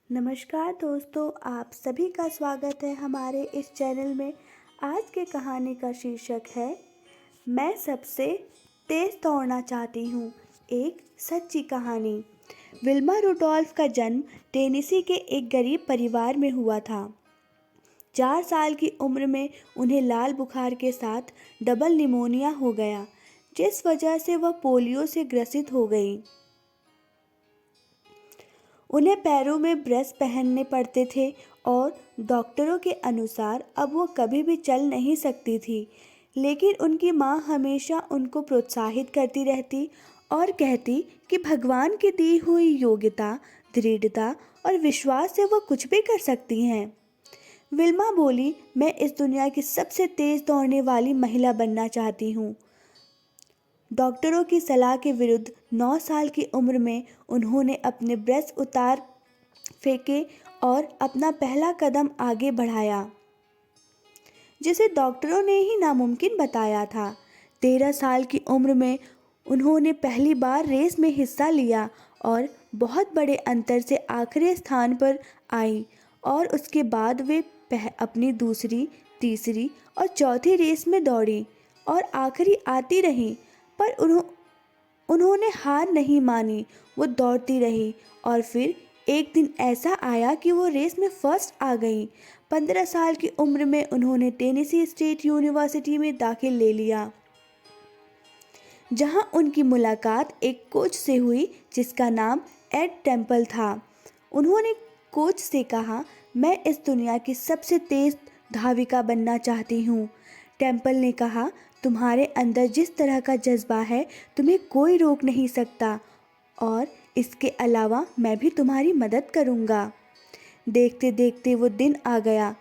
नमस्कार दोस्तों, आप सभी का स्वागत है हमारे इस चैनल में। आज की कहानी का शीर्षक है मैं सबसे तेज़ दौड़ना चाहती हूँ, एक सच्ची कहानी। विल्मा रुडोल्फ का जन्म टेनेसी के एक गरीब परिवार में हुआ था। 4 साल की उम्र में उन्हें लाल बुखार के साथ डबल निमोनिया हो गया, जिस वजह से वह पोलियो से ग्रसित हो गई। उन्हें पैरों में ब्रेस पहनने पड़ते थे और डॉक्टरों के अनुसार अब वो कभी भी चल नहीं सकती थी। लेकिन उनकी माँ हमेशा उनको प्रोत्साहित करती रहती और कहती कि भगवान की दी हुई योग्यता, दृढ़ता और विश्वास से वो कुछ भी कर सकती हैं। विल्मा बोली, मैं इस दुनिया की सबसे तेज़ दौड़ने वाली महिला बनना चाहती हूँ। डॉक्टरों की सलाह के विरुद्ध 9 साल की उम्र में उन्होंने अपने ब्रेस उतार फेंके और अपना पहला कदम आगे बढ़ाया, जिसे डॉक्टरों ने ही नामुमकिन बताया था। 13 साल की उम्र में उन्होंने पहली बार रेस में हिस्सा लिया और बहुत बड़े अंतर से आखिरी स्थान पर आई और उसके बाद वे अपनी दूसरी, तीसरी और चौथी रेस में दौड़ी और आखिरी आती रहीं। पर उन्होंने हार नहीं मानी, वो दौड़ती रही और फिर एक दिन ऐसा आया कि वो रेस में फर्स्ट आ गई। 15 साल की उम्र में उन्होंने टेनेसी स्टेट यूनिवर्सिटी में दाखिल ले लिया, जहां उनकी मुलाकात एक कोच से हुई जिसका नाम एड टेम्पल था। उन्होंने कोच से कहा, मैं इस दुनिया की सबसे तेज़ धाविका बनना चाहती हूँ। टेम्पल ने कहा, तुम्हारे अंदर जिस तरह का जज्बा है तुम्हें कोई रोक नहीं सकता और इसके अलावा मैं भी तुम्हारी मदद करूँगा। देखते देखते वो दिन आ गया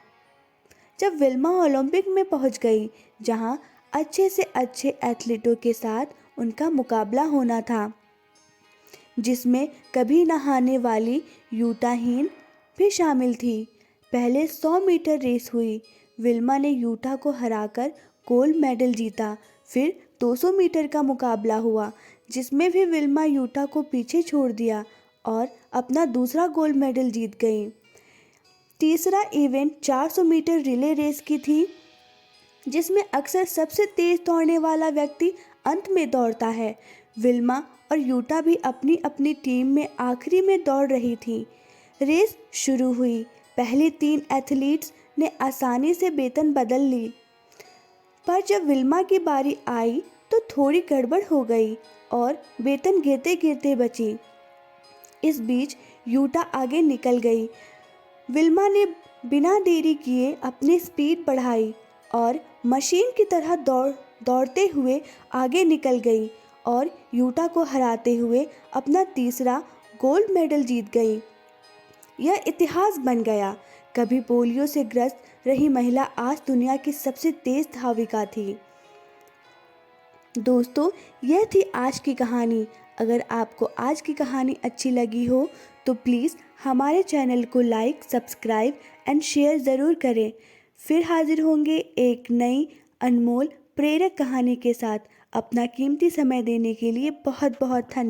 जब विल्मा ओलंपिक में पहुंच गई, जहां अच्छे से अच्छे एथलीटों के साथ उनका मुकाबला होना था, जिसमें कभी नहाने वाली यूटा हीन भी शामिल थी। पहले 100 मीटर रेस हुई। विल्मा ने यूटा को हराकर गोल्ड मेडल जीता। फिर 200 मीटर का मुकाबला हुआ, जिसमें भी विल्मा यूटा को पीछे छोड़ दिया और अपना दूसरा गोल्ड मेडल जीत गई। तीसरा इवेंट 400 मीटर रिले रेस की थी, जिसमें अक्सर सबसे तेज दौड़ने वाला व्यक्ति अंत में दौड़ता है। विल्मा और यूटा भी अपनी अपनी टीम में आखिरी में दौड़ रही थी। रेस शुरू हुई। पहले 3 एथलीट्स ने आसानी से वेतन बदल ली, पर जब विल्मा की बारी आई तो थोड़ी गड़बड़ हो गई और वेतन गिरते गिरते बची। इस बीच यूटा आगे निकल गई। विल्मा ने बिना देरी किए अपनी स्पीड बढ़ाई और मशीन की तरह दौड़ते हुए आगे निकल गई और यूटा को हराते हुए अपना तीसरा गोल्ड मेडल जीत गई। यह इतिहास बन गया। कभी पोलियो से ग्रस्त रही महिला आज दुनिया की सबसे तेज धाविका थी। दोस्तों, यह थी आज की कहानी। अगर आपको आज की कहानी अच्छी लगी हो तो प्लीज़ हमारे चैनल को लाइक, सब्सक्राइब एंड शेयर ज़रूर करें। फिर हाजिर होंगे एक नई अनमोल प्रेरक कहानी के साथ। अपना कीमती समय देने के लिए बहुत बहुत धन्यवाद।